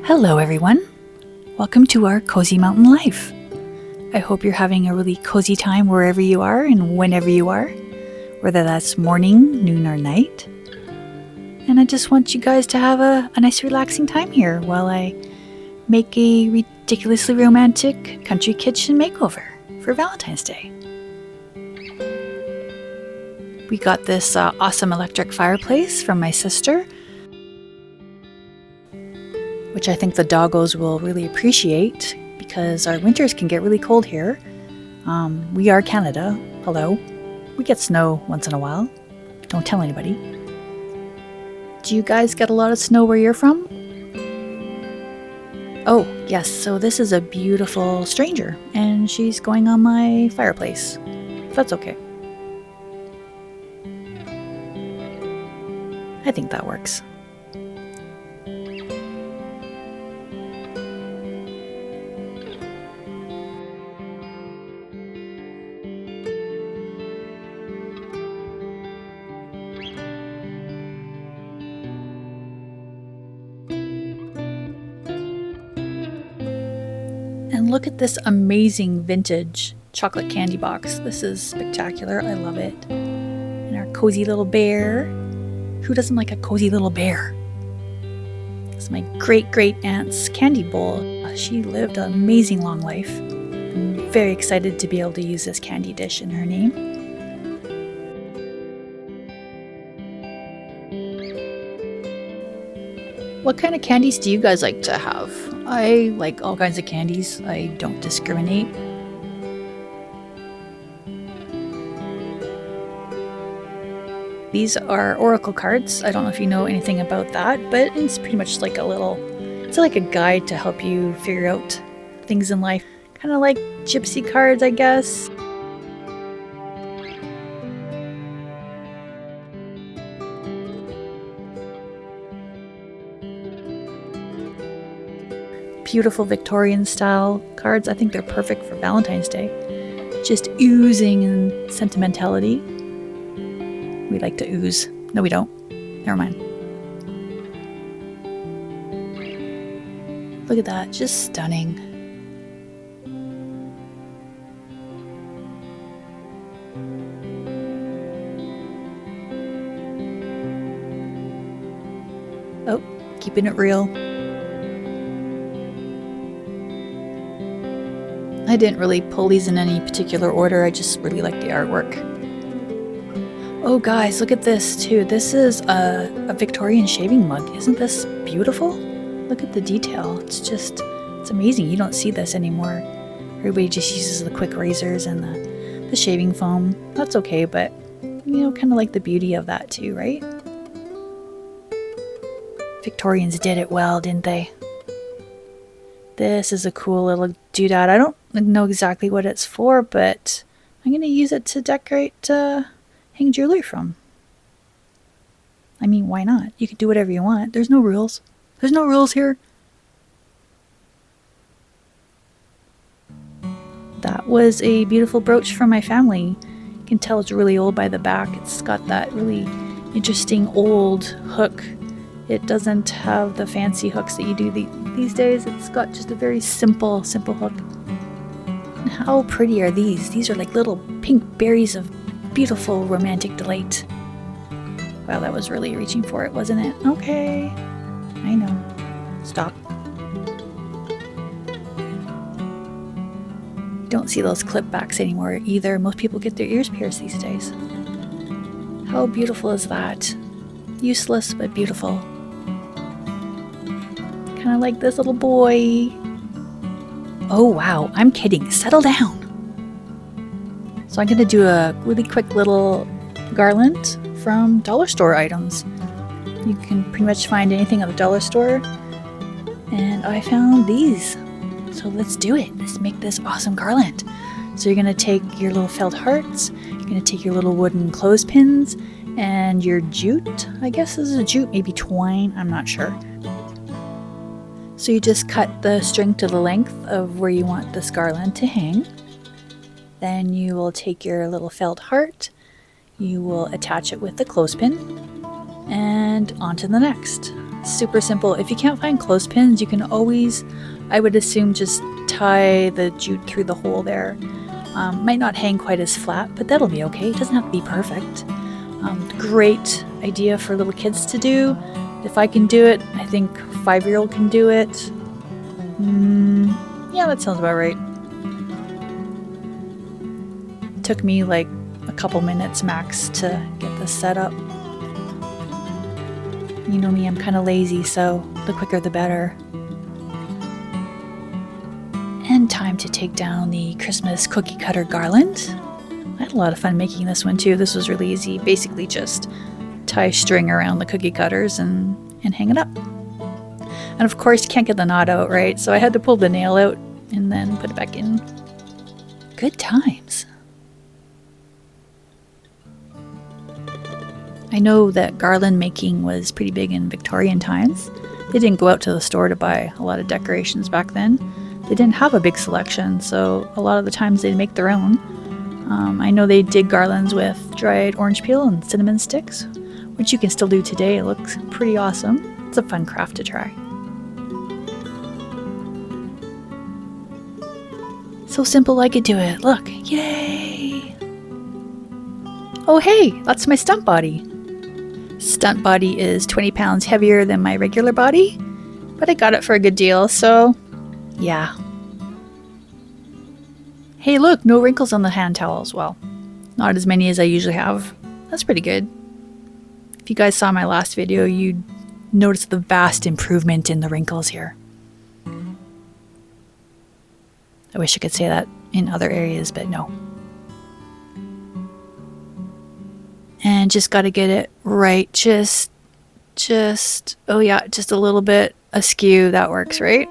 Hello everyone, welcome to our Cozy Mountain Life. I hope you're having a really cozy time wherever you are and whenever you are, whether that's morning, noon, or night. And I just want you guys to have a nice relaxing time here while I make a ridiculously romantic country kitchen makeover for Valentine's Day. We got this awesome electric fireplace from my sister, which I think the doggos will really appreciate because our winters can get really cold here. We are Canada. Hello. We get snow once in a while. Don't tell anybody. Do you guys get a lot of snow where you're from? Oh, yes. So this is a beautiful stranger and she's going on my fireplace. That's okay. I think that works. And look at this amazing vintage chocolate candy box. This is spectacular. I love it. And our cozy little bear. Who doesn't like a cozy little bear? It's my great-great-aunt's candy bowl. She lived an amazing long life. I'm very excited to be able to use this candy dish in her name. What kind of candies do you guys like to have? I like all kinds of candies. I don't discriminate. These are oracle cards. I don't know if you know anything about that, but it's pretty much like it's like a guide to help you figure out things in life. Kind of like gypsy cards, I guess. Beautiful Victorian-style cards. I think they're perfect for Valentine's Day. Just oozing in sentimentality. We like to ooze. No, we don't. Never mind. Look at that. Just stunning. Oh, keeping it real. I didn't really pull these in any particular order. I just really like the artwork. Oh guys, look at this too. This is a Victorian shaving mug. Isn't this beautiful? Look at the detail. It's amazing. You don't see this anymore. Everybody just uses the quick razors and the shaving foam. That's okay, but kind of like the beauty of that too, right? Victorians did it well, didn't they? This is a cool little doodad. I don't know exactly what it's for, but I'm going to use it to decorate hang jewelry from. I mean, why not? You can do whatever you want. There's no rules. There's no rules here. That was a beautiful brooch from my family. You can tell it's really old by the back. It's got that really interesting old hook. It doesn't have the fancy hooks that you do these days. It's got just a very simple hook. And how pretty are these? These are like little pink berries of beautiful romantic delight. Wow, that was really reaching for it, wasn't it? Okay. I know. Stop. Don't see those clip backs anymore either. Most people get their ears pierced these days. How beautiful is that? Useless, but beautiful. Kind of like this little boy. Oh wow, I'm kidding. Settle down. So I'm going to do a really quick little garland from dollar store items. You can pretty much find anything at the dollar store. And I found these. So let's do it. Let's make this awesome garland. So you're going to take your little felt hearts. You're going to take your little wooden clothespins and your jute. I guess this is a jute, maybe twine. I'm not sure. So you just cut the string to the length of where you want this garland to hang. Then you will take your little felt heart, you will attach it with the clothespin, and on to the next. Super simple. If you can't find clothespins, you can always, I would assume, just tie the jute through the hole there. Might not hang quite as flat, but that'll be okay. It doesn't have to be perfect. Great idea for little kids to do. If I can do it, I think 5-year-old can do it. Yeah, that sounds about right. Took me like a couple minutes max to get this set up. You know me, I'm kind of lazy, so the quicker the better. And time to take down the Christmas cookie cutter garland. I had a lot of fun making this one too. This was really easy. Basically just tie string around the cookie cutters and hang it up. And of course you can't get the knot out, right? So I had to pull the nail out and then put it back in. Good times. I know that garland making was pretty big in Victorian times. They didn't go out to the store to buy a lot of decorations back then. They didn't have a big selection, so a lot of the times they'd make their own. I know they did garlands with dried orange peel and cinnamon sticks, which you can still do today. It looks pretty awesome. It's a fun craft to try. So simple I could do it. Look, yay! Oh hey, that's my stunt body. Stunt body is 20 pounds heavier than my regular body, but I got it for a good deal, so yeah. Hey look, no wrinkles on the hand towels. Well, not as many as I usually have. That's pretty good. If you guys saw my last video, you'd notice the vast improvement in the wrinkles here. I wish I could say that in other areas, but no. And just got to get it right. Just, oh yeah, just a little bit askew. That works, right?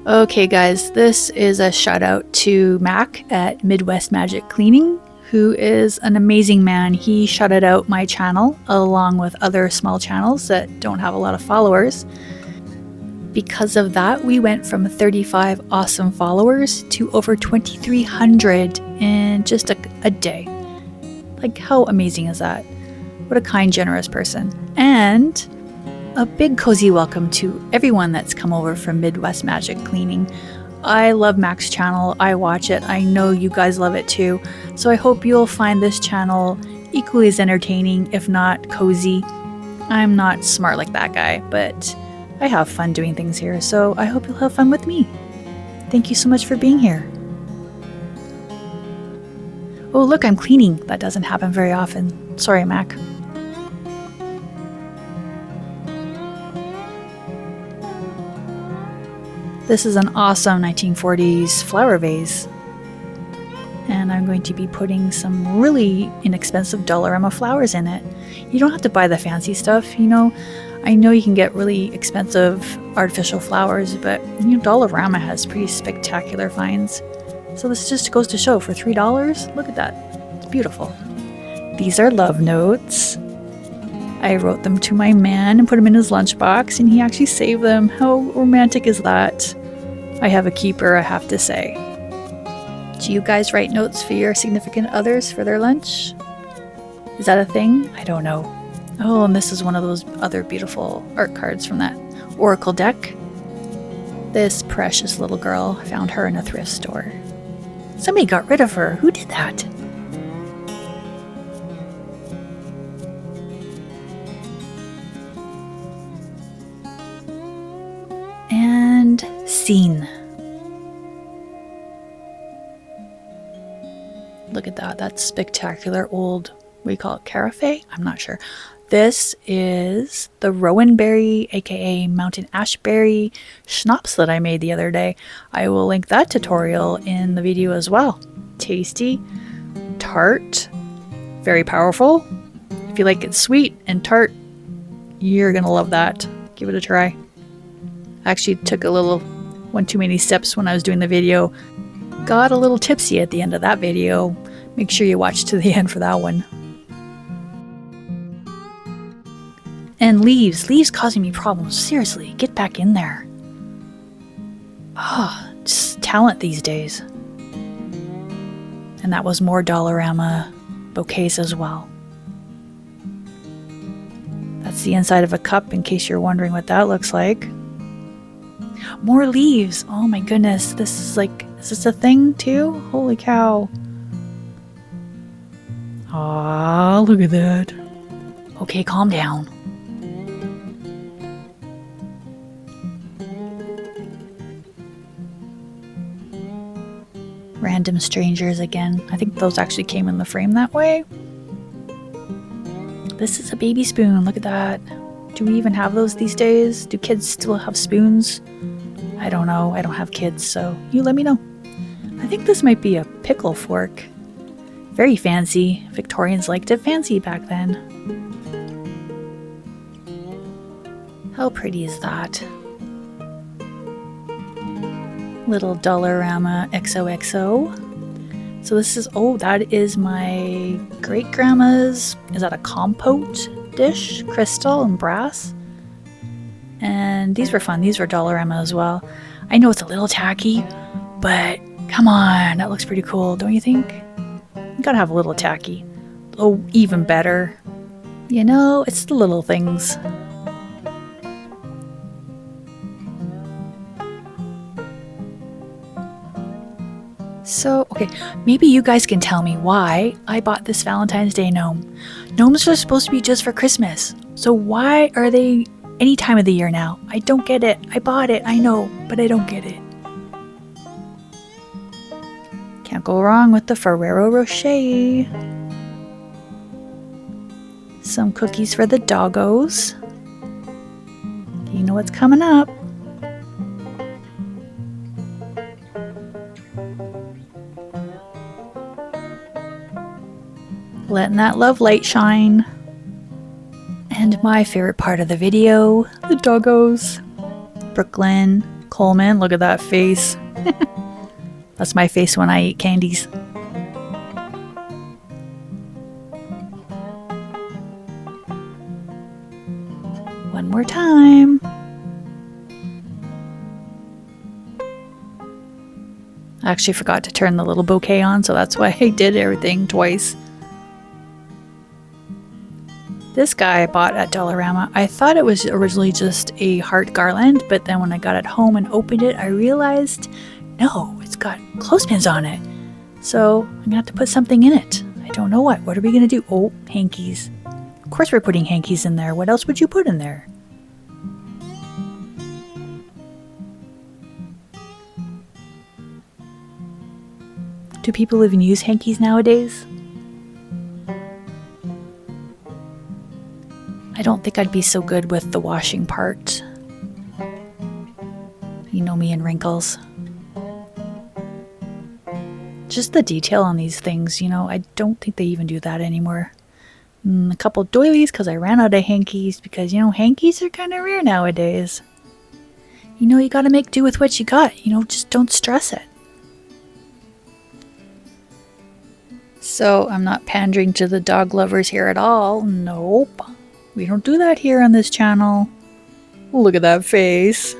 Okay guys, this is a shout out to Mac at Midwest Magic Cleaning, who is an amazing man. He shouted out my channel along with other small channels that don't have a lot of followers. Because of that, we went from 35 awesome followers to over 2,300 in just a day. Like, how amazing is that? What a kind, generous person. And a big cozy welcome to everyone that's come over from Midwest Magic Cleaning. I love Mac's channel. I watch it. I know you guys love it too. So I hope you'll find this channel equally as entertaining, if not cozy. I'm not smart like that guy, but I have fun doing things here, so I hope you'll have fun with me. Thank you so much for being here. Oh look, I'm cleaning. That doesn't happen very often. Sorry, Mac. This is an awesome 1940s flower vase. And I'm going to be putting some really inexpensive Dollarama flowers in it. You don't have to buy the fancy stuff, you know. I know you can get really expensive artificial flowers, but you know, Dollarama has pretty spectacular finds. So this just goes to show, for $3, look at that. It's beautiful. These are love notes. I wrote them to my man and put them in his lunchbox, and he actually saved them. How romantic is that? I have a keeper, I have to say. Do you guys write notes for your significant others for their lunch? Is that a thing? I don't know. Oh, and this is one of those other beautiful art cards from that Oracle deck. This precious little girl, I found her in a thrift store. Somebody got rid of her. Who did that? And scene. Look at that. That's spectacular old, what do you call it, carafe? I'm not sure. This is the rowan berry, aka mountain ashberry schnapps that I made the other day. I will link that tutorial in the video as well. Tasty, tart, very powerful. If you like it sweet and tart, you're gonna love that. Give it a try. I actually took a little one too many steps when I was doing the video. Got a little tipsy at the end of that video. Make sure you watch to the end for that one. And leaves causing me problems. Seriously, get back in there. Ah, just talent these days. And that was more Dollarama bouquets as well. That's the inside of a cup, in case you're wondering what that looks like. More leaves. Oh my goodness. This is like, is this a thing too? Holy cow. Aw, look at that. Okay, calm down. Random strangers again. I think those actually came in the frame that way. This is a baby spoon. Look at that. Do we even have those these days? Do kids still have spoons? I don't know. I don't have kids, so you let me know. I think this might be a pickle fork. Very fancy. Victorians liked it fancy back then. How pretty is that? Little Dollarama XOXO. So this is, oh, that is my great grandma's, is that a compote dish? Crystal and brass. And these were fun. These were Dollarama as well. I know it's a little tacky, but come on, that looks pretty cool, don't you think? You gotta have a little tacky. Oh, even better. You know, it's the little things. So, okay, maybe you guys can tell me why I bought this Valentine's Day gnome. Gnomes are supposed to be just for Christmas. So why are they any time of the year now? I don't get it. I bought it, I know, but I don't get it. Can't go wrong with the Ferrero Rocher. Some cookies for the doggos. You know what's coming up. Letting that love light shine. And my favorite part of the video, the doggos. Brooklyn, Coleman, look at that face. That's my face when I eat candies. One more time. I actually forgot to turn the little bouquet on, so that's why I did everything twice. This guy I bought at Dollarama. I thought it was originally just a heart garland, but then when I got it home and opened it, I realized, no, it's got clothespins on it. So I'm gonna have to put something in it. I don't know what. What are we gonna do? Oh, hankies. Of course we're putting hankies in there. What else would you put in there? Do people even use hankies nowadays? I don't think I'd be so good with the washing part. You know me and wrinkles. Just the detail on these things, you know, I don't think they even do that anymore. A couple doilies because I ran out of hankies because, you know, hankies are kind of rare nowadays. You know, you gotta make do with what you got. You know, just don't stress it. So I'm not pandering to the dog lovers here at all. Nope. We don't do that here on this channel. Look at that face.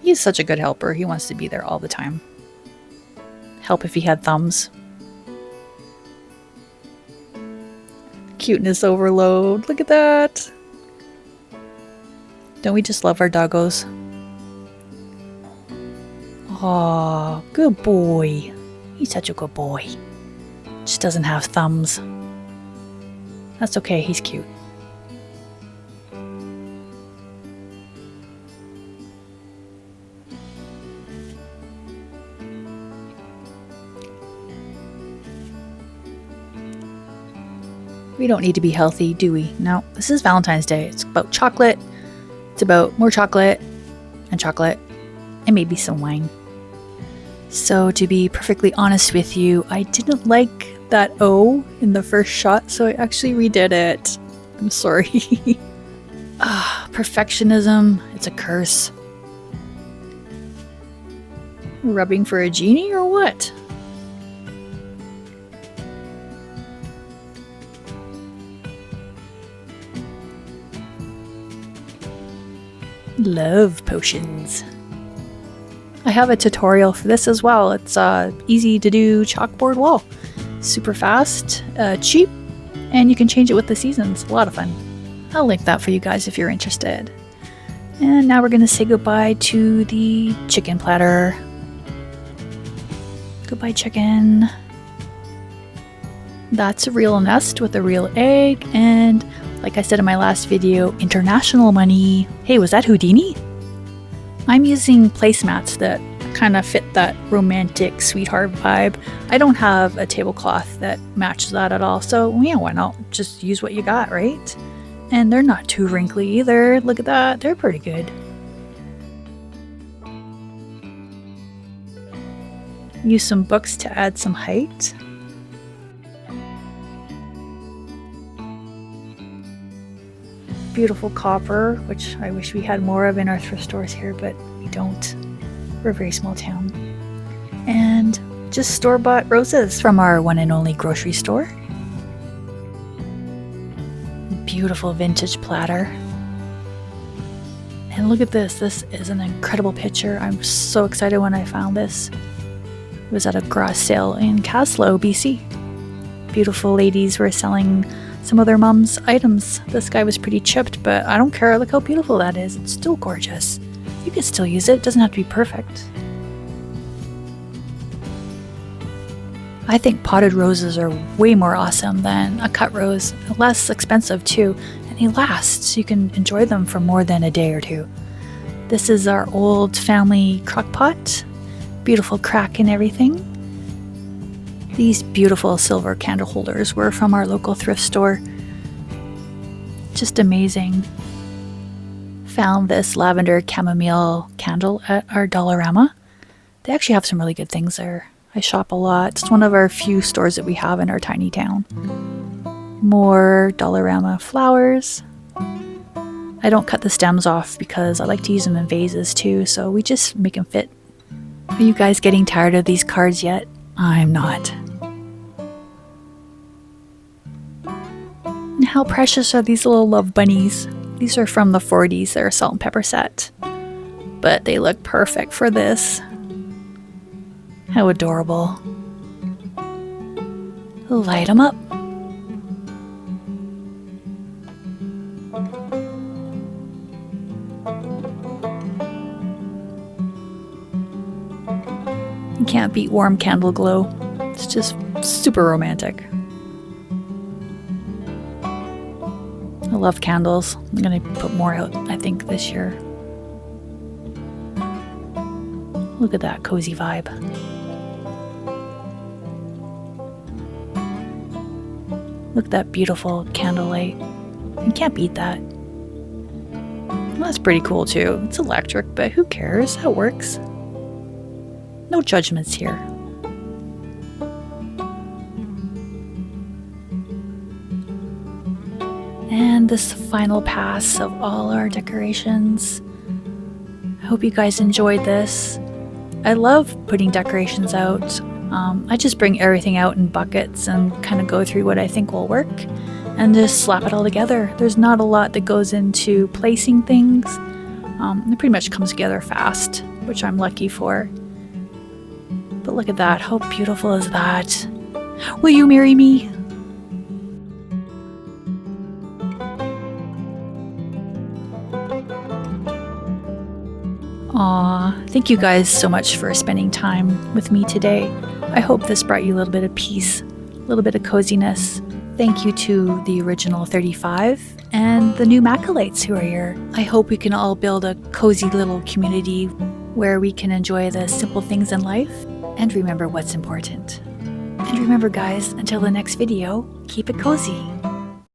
He's such a good helper. He wants to be there all the time. Help if he had thumbs. Cuteness overload. Look at that. Don't we just love our doggos? Aw, good boy. He's such a good boy. Just doesn't have thumbs. That's okay, he's cute. We don't need to be healthy, do we? No, this is Valentine's Day. It's about chocolate. It's about more chocolate and maybe some wine. So to be perfectly honest with you, I didn't like that O in the first shot, so I actually redid it. I'm sorry. Perfectionism, it's a curse. Rubbing for a genie or what? Love potions. I have a tutorial for this as well. It's easy to do chalkboard wall. Super fast, cheap, and you can change it with the seasons. A lot of fun. I'll link that for you guys if you're interested. And now we're going to say goodbye to the chicken platter. Goodbye, chicken. That's a real nest with a real egg, and like I said in my last video, international money. Hey, was that Houdini? I'm using placemats that kind of fit that romantic sweetheart vibe. I don't have a tablecloth that matches that at all, so yeah, why not just use what you got, right? And they're not too wrinkly either. Look at that, they're pretty good. Use some books to add some height. Beautiful copper, which I wish we had more of in our thrift stores here, but we don't. We're a very small town. And just store-bought roses from our one and only grocery store. Beautiful vintage platter. And look at this. This is an incredible picture. I'm so excited when I found this. It was at a garage sale in Caslow, BC. Beautiful ladies were selling some of their mom's items. This guy was pretty chipped, but I don't care. Look how beautiful that is. It's still gorgeous. You can still use it. It doesn't have to be perfect. I think potted roses are way more awesome than a cut rose. Less expensive too, and they last, so you can enjoy them for more than a day or two. This is our old family crock pot. Beautiful crack and everything. These beautiful silver candle holders were from our local thrift store. Just amazing. Found this lavender chamomile candle at our Dollarama. They actually have some really good things there. I shop a lot. It's one of our few stores that we have in our tiny town. More Dollarama flowers. I don't cut the stems off because I like to use them in vases too, so we just make them fit. Are you guys getting tired of these cards yet? I'm not. And how precious are these little love bunnies? These are from the 40s. They're a salt and pepper set. But they look perfect for this. How adorable. Light them up. You can't beat warm candle glow. It's just super romantic. I love candles. I'm gonna put more out, I think, this year. Look at that cozy vibe. Look at that beautiful candlelight. You can't beat that. Well, that's pretty cool too. It's electric, but who cares? That works. No judgments here. And this final pass of all our decorations. I hope you guys enjoyed this. I love putting decorations out. I just bring everything out in buckets and kind of go through what I think will work and just slap it all together. There's not a lot that goes into placing things. It pretty much comes together fast, which I'm lucky for. But look at that. How beautiful is that? Will you marry me? Aw, thank you guys so much for spending time with me today. I hope this brought you a little bit of peace, a little bit of coziness. Thank you to the original 35 and the new Macalites who are here. I hope we can all build a cozy little community where we can enjoy the simple things in life and remember what's important. And remember guys, until the next video, keep it cozy.